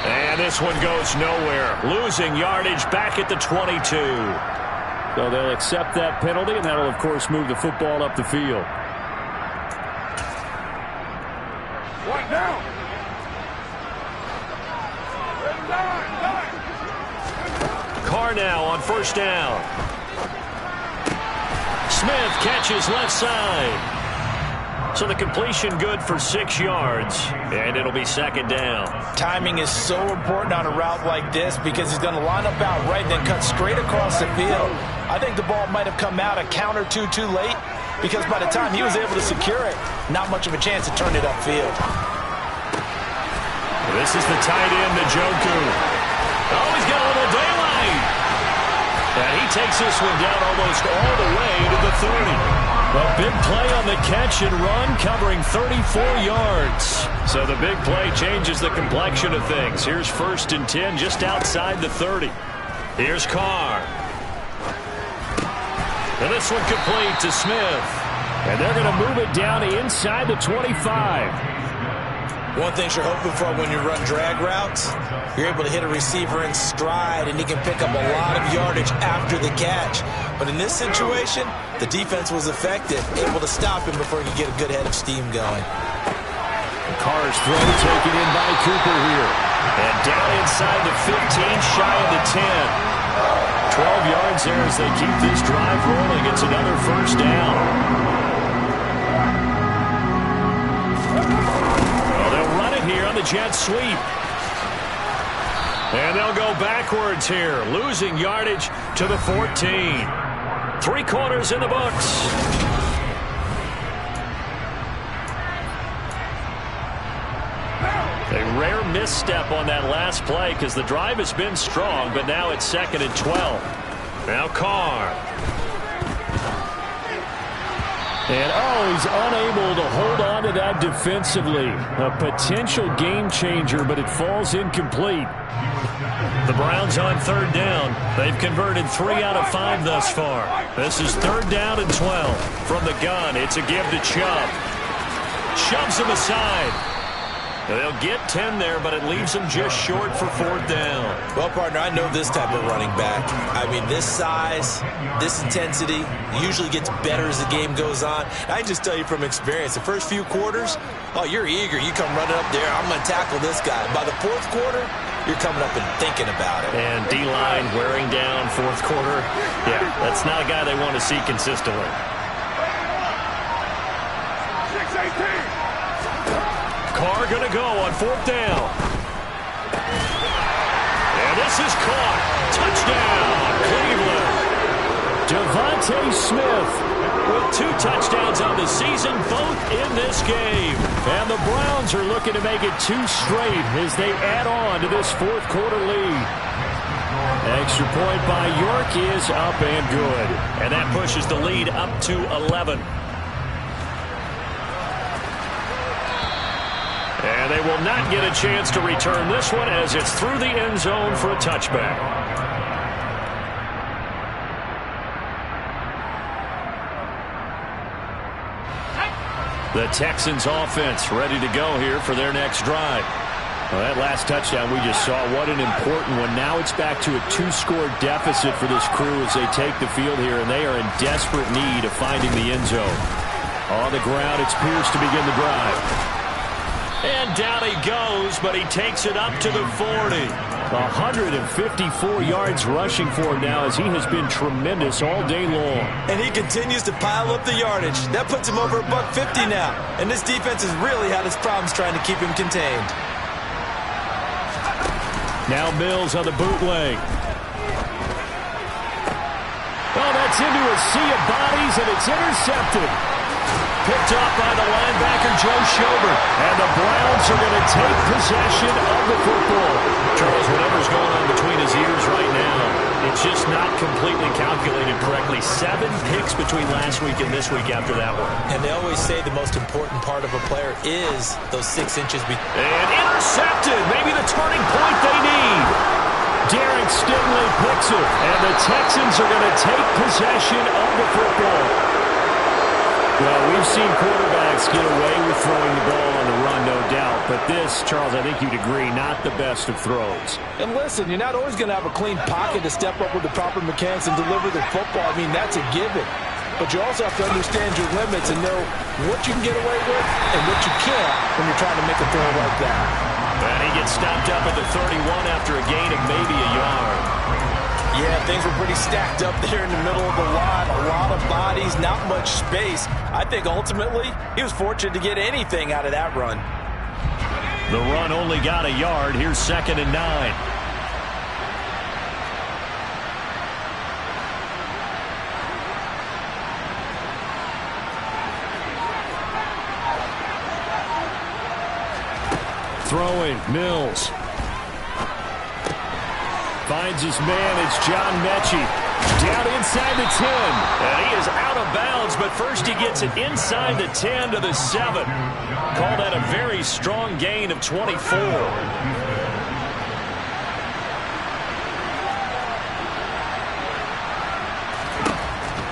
And this one goes nowhere. Losing yardage back at the 22. So they'll accept that penalty, and that'll, of course, move the football up the field. What now? Carr now on 1st down. Smith catches left side. So the completion good for 6 yards, and it'll be 2nd down. Timing is so important on a route like this because he's going to line up out right and then cut straight across the field. I think the ball might have come out a count or two too late because by the time he was able to secure it, not much of a chance to turn it upfield. This is the tight end, Njoku. Oh, he's got a little daylight. And he takes this one down almost all the way to the 30. A big play on the catch and run, covering 34 yards. So the big play changes the complexion of things. Here's 1st and 10 just outside the 30. Here's Carr. And this one complete to Smith. And they're going to move it down to inside the 25. One thing you're hoping for when you run drag routes, you're able to hit a receiver in stride, and he can pick up a lot of yardage after the catch. But in this situation, the defense was effective, able to stop him before he could get a good head of steam going. Carr's throw taken in by Cooper here. And down inside the 15, shy of the 10. 12 yards there as they keep this drive rolling. It's another 1st down. Here on the jet sweep. And they'll go backwards here, losing yardage to the 14. 3 quarters in the books. A rare misstep on that last play because the drive has been strong, but now it's 2nd and 12. Now Carr. And, he's unable to hold on to that defensively. A potential game changer, but it falls incomplete. The Browns on 3rd down. They've converted 3 out of 5 thus far. This is 3rd down and 12. From the gun, it's a give to Chubb. Shoves him aside. They'll get 10 there, but it leaves them just short for 4th down. Well, partner, I know this type of running back. I mean, this size, this intensity usually gets better as the game goes on. I can just tell you from experience, the first few quarters, you're eager. You come running up there, I'm going to tackle this guy. By the 4th quarter, you're coming up and thinking about it. And D-line wearing down 4th quarter. Yeah, that's not a guy they want to see consistently. 6-18. Carr going to go on 4th down. And this is caught. Touchdown, Cleveland. Devontae Smith with 2 touchdowns on the season, both in this game. And the Browns are looking to make it 2 straight as they add on to this 4th quarter lead. Extra point by York is up and good. And that pushes the lead up to 11. And they will not get a chance to return this one as it's through the end zone for a touchback. The Texans offense ready to go here for their next drive. Well, that last touchdown we just saw, what an important one. Now it's back to a 2-score deficit for this crew as they take the field here, and they are in desperate need of finding the end zone. On the ground, it's Pierce to begin the drive. And down he goes, but he takes it up to the 40. 154 yards rushing for him now as he has been tremendous all day long. And he continues to pile up the yardage. That puts him over $150 now. And this defense has really had its problems trying to keep him contained. Now Mills on the bootleg. Oh, that's into a sea of bodies, and it's intercepted. Picked up by the linebacker, Joe Schobert. And the Browns are going to take possession of the football. Charles, whatever's going on between his ears right now, it's just not completely calculated correctly. 7 picks between last week and this week after that one. And they always say the most important part of a player is those 6 inches. And intercepted. Maybe the turning point they need. Derek Stingley picks it. And the Texans are going to take possession of the football. Well, we've seen quarterbacks get away with throwing the ball on the run, no doubt. But this, Charles, I think you'd agree, not the best of throws. And listen, you're not always going to have a clean pocket to step up with the proper mechanics and deliver the football. I mean, that's a given. But you also have to understand your limits and know what you can get away with and what you can't when you're trying to make a throw like that. And he gets stopped up at the 31 after a gain of maybe a yard. Yeah, things were pretty stacked up there in the middle of the lot. A lot of bodies, not much space. I think ultimately he was fortunate to get anything out of that run. The run only got a yard. Here's 2nd and 9. Throwing, Mills. Finds his man, it's John Mechie. Down inside the 10. And he is out of bounds, but first he gets it inside the 10 to the 7. Call that a very strong gain of 24.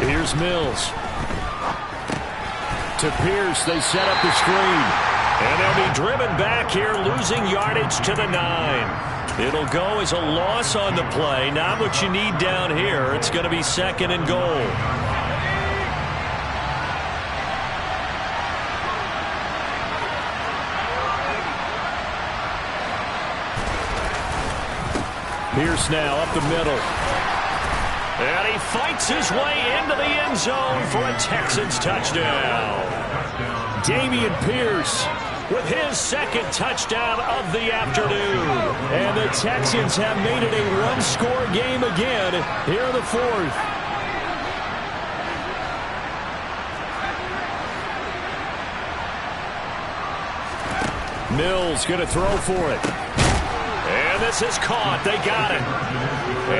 Here's Mills. To Pierce, they set up the screen. And they'll be driven back here, losing yardage to the 9. It'll go as a loss on the play. Not what you need down here. It's going to be 2nd and goal. Pierce now up the middle. And he fights his way into the end zone for a Texans touchdown. Dameon Pierce with his second touchdown of the afternoon. And the Texans have made it a one-score game again here in the fourth. Mills going to throw for it. And this is caught. They got it.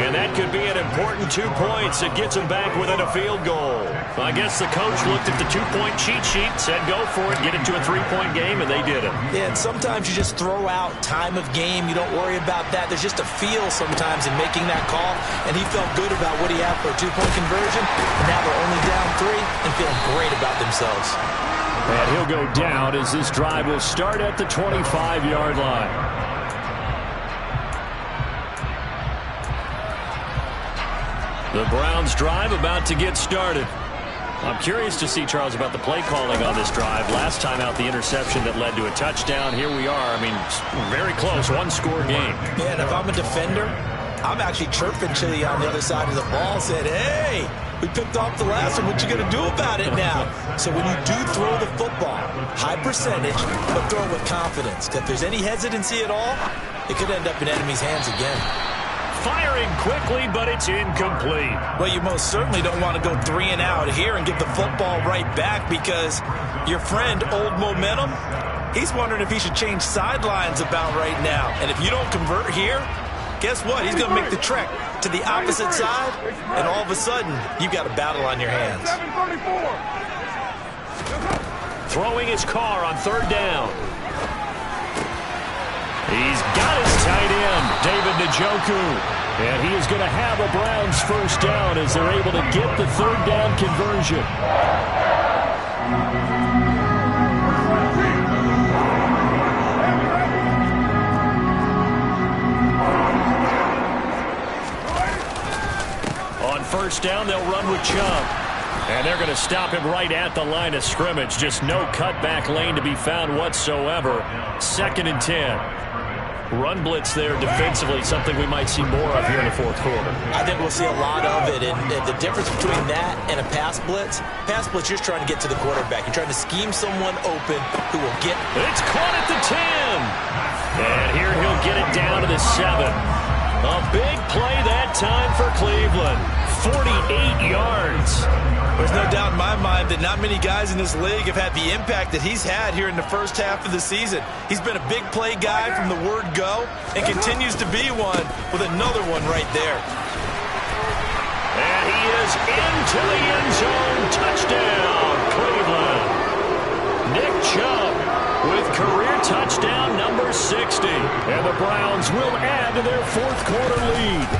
And that could be an important 2 points. It gets them back within a field goal. I guess the coach looked at the 2-point cheat sheet, said go for it, get it to a 3-point game, and they did it. Yeah, and sometimes you just throw out time of game. You don't worry about that. There's just a feel sometimes in making that call, and he felt good about what he had for a 2-point conversion. And now they're only down 3 and feeling great about themselves. And he'll go down as this drive will start at the 25-yard line. The Browns drive about to get started. I'm curious to see, Charles, about the play calling on this drive. Last time out, the interception that led to a touchdown. Here we are. I mean, very close, one-score game. Yeah, and if I'm a defender, I'm actually chirping Chili on the other side of the ball, said, hey, we picked off the last one. What you going to do about it now? So when you do throw the football, high percentage, but throw it with confidence. If there's any hesitancy at all, it could end up in enemy's hands again. Firing quickly, but it's incomplete. Well, you most certainly don't want to go 3 and out here and give the football right back because your friend, Old Momentum, he's wondering if he should change sidelines about right now. And if you don't convert here, guess what? He's going to make the trek to the opposite side, and all of a sudden, you've got a battle on your hands. Throwing his car on third down. He's got his tight end, David Njoku. And he is going to have a Browns first down as they're able to get the third down conversion. On first down, they'll run with Chubb. And they're going to stop him right at the line of scrimmage. Just no cutback lane to be found whatsoever. 2nd and 10. Run blitz there defensively, something we might see more of here in the fourth quarter. I think we'll see a lot of it, and the difference between that and a pass blitz, you're just trying to get to the quarterback. You're trying to scheme someone open who will get... It's caught at the 10. And here he'll get it down to the 7. A big play that time for Cleveland. 48 yards. There's no doubt in my mind that not many guys in this league have had the impact that he's had here in the first half of the season. He's been a big play guy from the word go and continues to be one with another one right there. And he is into the end zone. Touchdown, Cleveland. Nick Chubb with career touchdown number 60. And the Browns will add to their fourth quarter lead.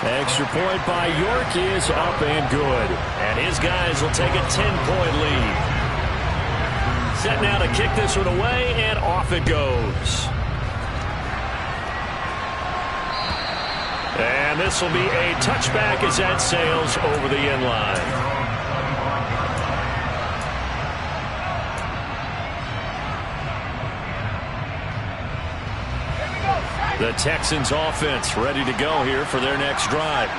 Extra point by York is up and good. And his guys will take a 10-point lead. Set now to kick this one away, and off it goes. And this will be a touchback as that sails over the end line. The Texans offense ready to go here for their next drive.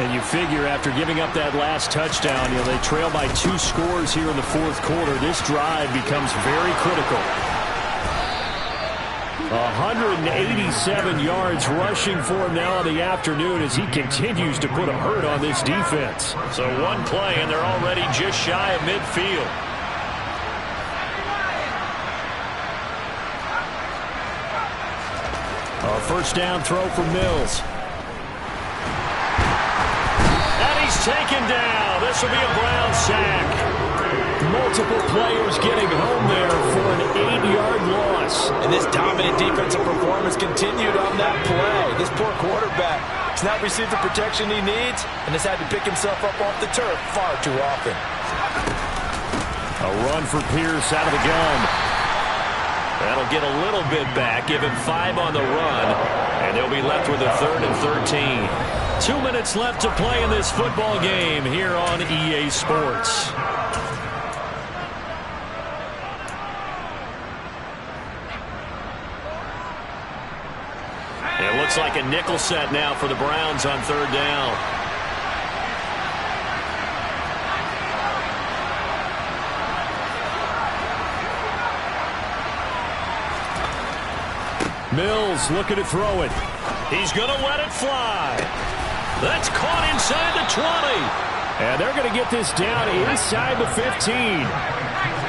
And you figure after giving up that last touchdown, they trail by 2 scores here in the fourth quarter. This drive becomes very critical. 187 yards rushing for him now in the afternoon as he continues to put a hurt on this defense. So one play and they're already just shy of midfield. A first down throw for Mills. And he's taken down. This will be a Brown sack. Multiple players getting home there for an 8-yard loss. And this dominant defensive performance continued on that play. This poor quarterback has not received the protection he needs and has had to pick himself up off the turf far too often. A run for Pierce out of the gun. That'll get a little bit back, give him 5 on the run, and they'll be left with a 3rd and 13. 2 minutes left to play in this football game here on EA Sports. It looks like a nickel set now for the Browns on 3rd down. Mills looking to throw it. He's going to let it fly. That's caught inside the 20. And they're going to get this down inside the 15.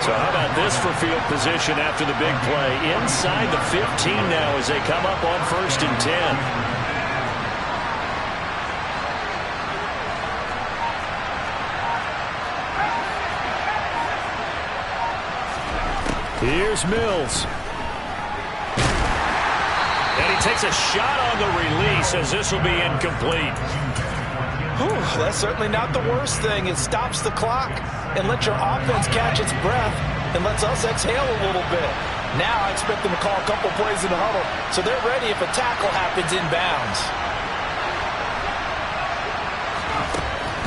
So how about this for field position after the big play? Inside the 15 now as they come up on 1st and 10. Here's Mills. And he takes a shot on the release as this will be incomplete. Whew, that's certainly not the worst thing. It stops the clock and lets your offense catch its breath and lets us exhale a little bit. Now I expect them to call a couple plays in the huddle so they're ready if a tackle happens inbounds.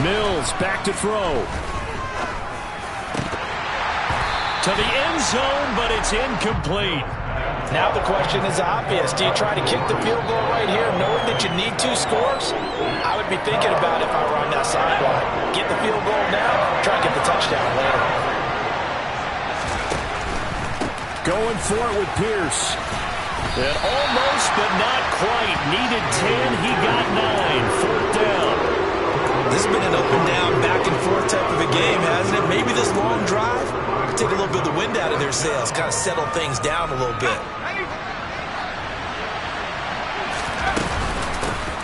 Mills back to throw. To the end zone, but it's incomplete. Now the question is obvious. Do you try to kick the field goal right here knowing that you need 2 scores? I would be thinking about it if I were on that sideline. Get the field goal now, try to get the touchdown later. Going for it with Pierce. And almost, but not quite. Needed 10, he got 9. 4th down. This has been an up and down, back and forth type of a game, hasn't it? Maybe this long drive take a little bit of the wind out of their sails, kind of settle things down a little bit.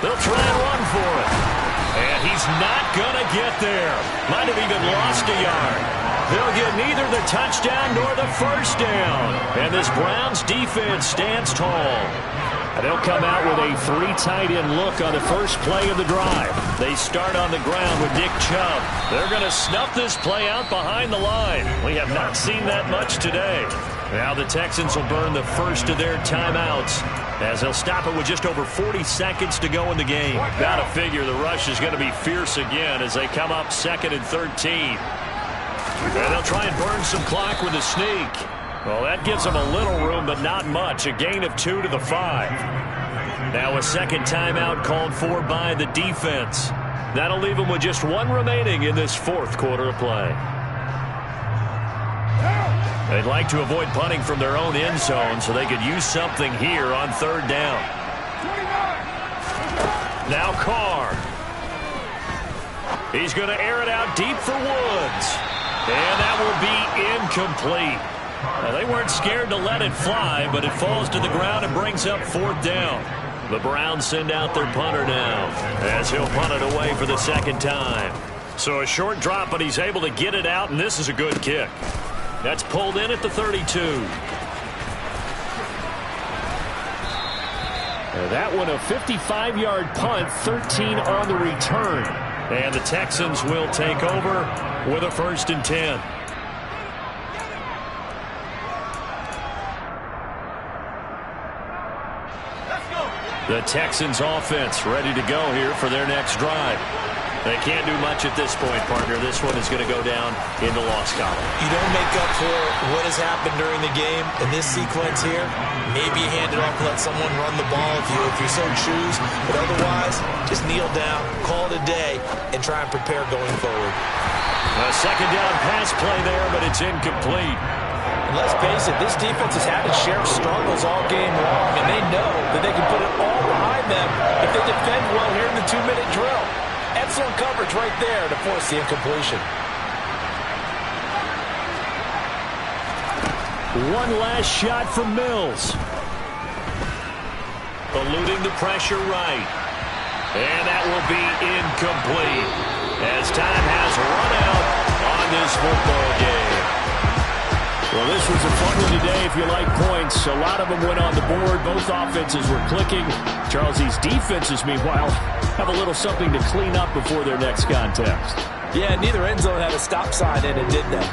They'll try and run for it. And he's not going to get there. Might have even lost a yard. They'll get neither the touchdown nor the 1st down. And this Browns defense stands tall. And they'll come out with a 3 tight end look on the first play of the drive. They start on the ground with Nick Chubb. They're going to snuff this play out behind the line. We have not seen that much today. Now the Texans will burn the first of their timeouts as they'll stop it with just over 40 seconds to go in the game. Got to figure the rush is going to be fierce again as they come up 2nd and 13. And they'll try and burn some clock with a sneak. Well, that gives them a little room, but not much. A gain of 2 to the 5. Now a second timeout called for by the defense. That'll leave them with just 1 remaining in this 4th quarter of play. They'd like to avoid punting from their own end zone so they could use something here on 3rd down. Now Carr. He's going to air it out deep for Woods. And that will be incomplete. Well, they weren't scared to let it fly, but it falls to the ground and brings up 4th down. The Browns send out their punter now as he'll punt it away for the 2nd time. So a short drop, but he's able to get it out, and this is a good kick. That's pulled in at the 32. That one a 55-yard punt, 13 on the return. And the Texans will take over with a 1st and 10. The Texans offense ready to go here for their next drive. They can't do much at this point, partner. This one is going to go down in the loss column. You don't make up for what has happened during the game in this sequence here. Maybe hand it off and let someone run the ball if you so choose. But otherwise, just kneel down, call it a day, and try and prepare going forward. A 2nd down pass play there, but it's incomplete. And let's face it, this defense has had its share of struggles all game long, and they know that they can put it all behind them if they defend well here in the 2-minute drill. Excellent coverage right there to force the incompletion. One last shot from Mills. Eluding the pressure right. And that will be incomplete as time has run out on this football game. Well, this was a fun one today if you like points. A lot of them went on the board. Both offenses were clicking. Charles, these defenses, meanwhile, have a little something to clean up before their next contest. Yeah, neither end zone had a stop sign in it, did they?